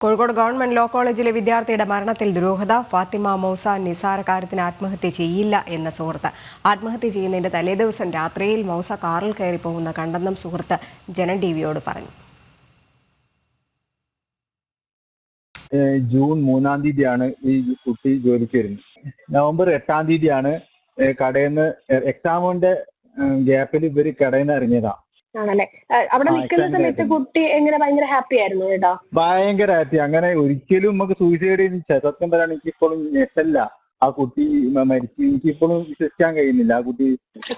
Kozhikode government law കോളേജിലെ വിദ്യാർത്ഥിയുടെ മരണത്തിൽ ദുരൂഹത. ഫാത്തിമ മൗസ നിസാര കാര്യത്തിന് ആത്മഹത്യ ചെയ്യില്ല എന്ന സുഹൃത്ത്. ആത്മഹത്യ ചെയ്യുന്നതിന്റെ തലേദിവസം രാത്രിയിൽ മൗസ കാറിൽ കയറി പോകുന്ന കണ്ടെന്നും സുഹൃത്ത് ജനം ടിവിയോട് പറഞ്ഞു. ജൂൺ 3-ാം തീയതിയാണ് ഈ കുട്ടി ജോലിക്ക് വരുന്നത്. നവംബർ 8-ാം തീയതിയാണ് കടയിൽ നിന്ന് എക്സാമിന്റെ ഗ്യാപ്പിൽ ഇവര് കടയിൽ നിന്ന് ഇറങ്ങിയതാ. ആണല്ലേ? അവിടെ നിൽക്കുന്ന സമയത്ത് കുട്ടി എങ്ങനെ ഭയങ്കര ഹാപ്പി ആയിരുന്നു കേട്ടോ? ഭയങ്കര ഹാപ്പി. അങ്ങനെ ഒരിക്കലും നമുക്ക് സൂയിസൈഡ് സത്യം പറയാൻ എനിക്കിപ്പോഴും ഞെട്ടല്ല. ആ കുട്ടി മരിച്ചു എനിക്കിപ്പോഴും വിശ്വസിക്കാൻ കഴിയുന്നില്ല. ആ കുട്ടി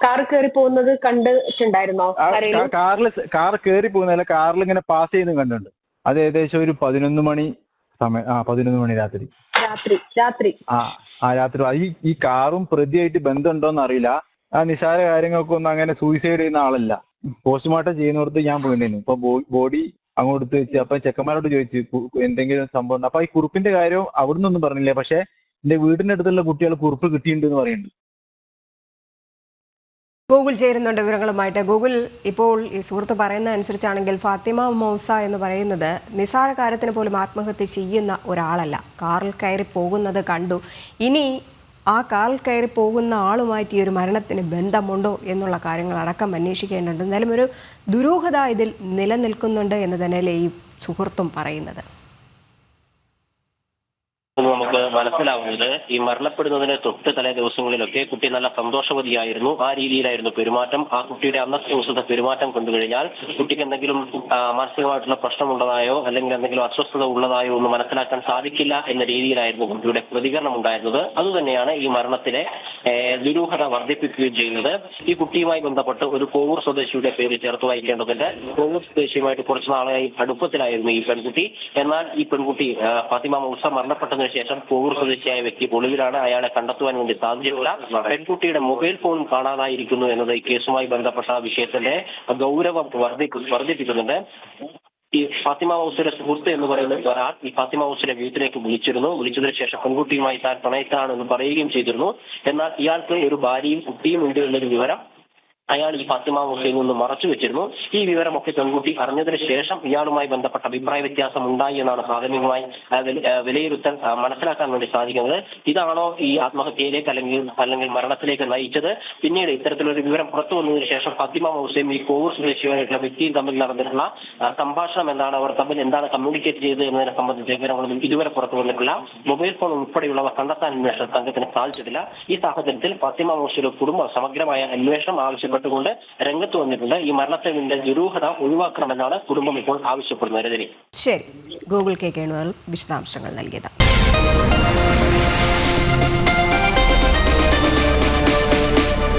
കാർ കയറി പോകുന്നത് കണ്ടിട്ടുണ്ടായിരുന്നോ? കാർ കയറി പോകുന്നതല്ല, കാറിൽ ഇങ്ങനെ പാസ് ചെയ്യുന്നത് കണ്ടിട്ടുണ്ട്. അത് ഏകദേശം ഒരു 11 മണി സമയം. 11 മണി രാത്രി. ഈ കാറും പ്രതിയായിട്ട് ബന്ധമുണ്ടോന്ന് അറിയില്ല. ആ നിസാര കാര്യങ്ങൾക്കൊന്നും അങ്ങനെ സൂയിസൈഡ് ചെയ്യുന്ന ആളല്ല. പോസ്റ്റ്മോർട്ടം ചെയ്യുന്നിടത്ത് ഞാൻ പോയിട്ടുണ്ടായിരുന്നു. ഇപ്പൊ ബോഡി അങ്ങോട്ട് വെച്ച് അപ്പൊ ചെക്കന്മാരോട് ചോദിച്ചു എന്തെങ്കിലും സംഭവം ഉണ്ട്. അപ്പൊ ഈ കുറിപ്പിന്റെ കാര്യം അവിടുന്ന് ഒന്നും പറഞ്ഞില്ല. പക്ഷെ എന്റെ വീടിന്റെ അടുത്തുള്ള കുട്ടികൾ കുറിപ്പ് കിട്ടിയിട്ടുണ്ട് എന്ന് പറയുന്നുണ്ട്. ഗൂഗിൾ ചേരുന്നുണ്ട് വിവരങ്ങളുമായിട്ട്. ഗൂഗിൾ, ഇപ്പോൾ ഈ സുഹൃത്ത് പറയുന്ന അനുസരിച്ചാണെങ്കിൽ ഫാത്തിമ മൗസ എന്ന് പറയുന്നത് നിസാര കാര്യത്തിന് പോലും ആത്മഹത്യ ചെയ്യുന്ന ഒരാളല്ല. കാറിൽ കയറി പോകുന്നത് കണ്ടു. ഇനി ആ കാറിൽ കയറി പോകുന്ന ആളുമായിട്ട് ഈ ഒരു മരണത്തിന് ബന്ധമുണ്ടോ എന്നുള്ള കാര്യങ്ങളടക്കം അന്വേഷിക്കേണ്ടതുണ്ട്. എന്നാലും ഒരു ദുരൂഹത ഇതിൽ നിലനിൽക്കുന്നുണ്ട് എന്ന് തന്നെയല്ലേ ഈ സുഹൃത്തും പറയുന്നത്. നമുക്ക് മനസ്സിലാവുന്നത് ഈ മരണപ്പെടുന്നതിന് തൊട്ട് തലേ ദിവസങ്ങളിലൊക്കെ കുട്ടി നല്ല സന്തോഷവതിയായിരുന്നു. ആ രീതിയിലായിരുന്നു പെരുമാറ്റം. ആ കുട്ടിയുടെ അന്നത്തെ ദിവസത്തെ പെരുമാറ്റം കണ്ടു കഴിഞ്ഞാൽ കുട്ടിക്ക് എന്തെങ്കിലും മാനസികമായിട്ടുള്ള പ്രശ്നമുള്ളതായോ അല്ലെങ്കിൽ എന്തെങ്കിലും അസ്വസ്ഥത ഉള്ളതായോ ഒന്നും മനസ്സിലാക്കാൻ സാധിക്കില്ല എന്ന രീതിയിലായിരുന്നു കുട്ടിയുടെ പ്രതികരണം ഉണ്ടായിരുന്നത്. അതുതന്നെയാണ് ഈ മരണത്തിലെ ദുരൂഹത വർദ്ധിപ്പിക്കുകയും ചെയ്യുന്നത്. ഈ കുട്ടിയുമായി ബന്ധപ്പെട്ട് ഒരു കോവൂർ സ്വദേശിയുടെ പേര് ചേർത്ത് വായിക്കേണ്ടതുണ്ട്. കോവൂർ സ്വദേശിയുമായിട്ട് കുറച്ചു നാളായി അടുപ്പത്തിലായിരുന്നു ഈ പെൺകുട്ടി. എന്നാൽ ഈ പെൺകുട്ടി ഫാത്തിമ മൗസ മരണപ്പെട്ടതിന് ശേഷം കോവൂർ സ്വദേശിയായ വ്യക്തി ഒളിവിലാണ്. അയാളെ കണ്ടെത്തുവാൻ വേണ്ടി സാധിച്ചിട്ടില്ല. പെൺകുട്ടിയുടെ മൊബൈൽ ഫോൺ കാണാതായിരിക്കുന്നു എന്നത് ഈ കേസുമായി ബന്ധപ്പെട്ട വിഷയത്തിന്റെ ഗൗരവം വർദ്ധിപ്പിക്കുന്നുണ്ട്. ഈ ഫാത്തിമ മൗസയുടെ സുഹൃത്ത് എന്ന് പറയുന്ന ഒരാൾ ഈ ഫാത്തിമ മൗസയുടെ വീട്ടിലേക്ക് വിളിച്ചതിന് ശേഷം പെൺകുട്ടിയുമായി താൻ പ്രണയത്താണെന്ന് പറയുകയും ചെയ്തിരുന്നു. എന്നാൽ ഇയാൾക്ക് ഒരു ഭാര്യയും കുട്ടിയും ഉണ്ട് എന്നൊരു വിവരം അയാൾ ഈ ഫാത്തിമ മൗസയിൽ നിന്ന് മറച്ചു വെച്ചിരുന്നു. ഈ വിവരമൊക്കെ പെൺകുട്ടി അറിഞ്ഞതിന് ശേഷം ഇയാളുമായി ബന്ധപ്പെട്ട അഭിപ്രായ വ്യത്യാസം ഉണ്ടായി എന്നാണ് പ്രാഥമികമായി വിലയിരുത്താൻ മനസ്സിലാക്കാൻ വേണ്ടി സാധിക്കുന്നത്. ഇതാണോ ഈ ആത്മഹത്യയിലേക്ക് അല്ലെങ്കിൽ മരണത്തിലേക്ക് നയിച്ചത്? പിന്നീട് ഇത്തരത്തിലൊരു വിവരം പുറത്തു വന്നതിന് ശേഷം ഫാത്തിമ മൗസയും ഈ കോവൂർ സ്വദേശിയുമായിട്ടുള്ള വ്യക്തിയും തമ്മിൽ നടന്നിട്ടുള്ള സംഭാഷണം എന്താണ്, അവർ തമ്മിൽ എന്താണ് കമ്മ്യൂണിക്കേറ്റ് ചെയ്തത് എന്നതിനെ സംബന്ധിച്ച വിവരങ്ങളൊന്നും ഇതുവരെ പുറത്തു വന്നിട്ടില്ല. മൊബൈൽ ഫോൺ ഉൾപ്പെടെയുള്ളവ കണ്ടെത്താൻ അന്വേഷണ സംഘത്തിന് സാധിച്ചിട്ടില്ല. ഈ സാഹചര്യത്തിൽ ഫാത്തിമ മൗസയുടെ കുടുംബം സമഗ്രമായ അന്വേഷണം ആവശ്യപ്പെട്ടുകൊണ്ട് രംഗത്ത് വന്നിട്ടുണ്ട്. ഈ മരണത്തിന്റെ ദുരൂഹത ഒഴിവാക്കണമെന്നാണ് കുടുംബം ഇപ്പോൾ ആവശ്യപ്പെടുന്നത്. ശരി, ഗൂഗിൾ KK വിശദാംശങ്ങൾ നൽകിയത്.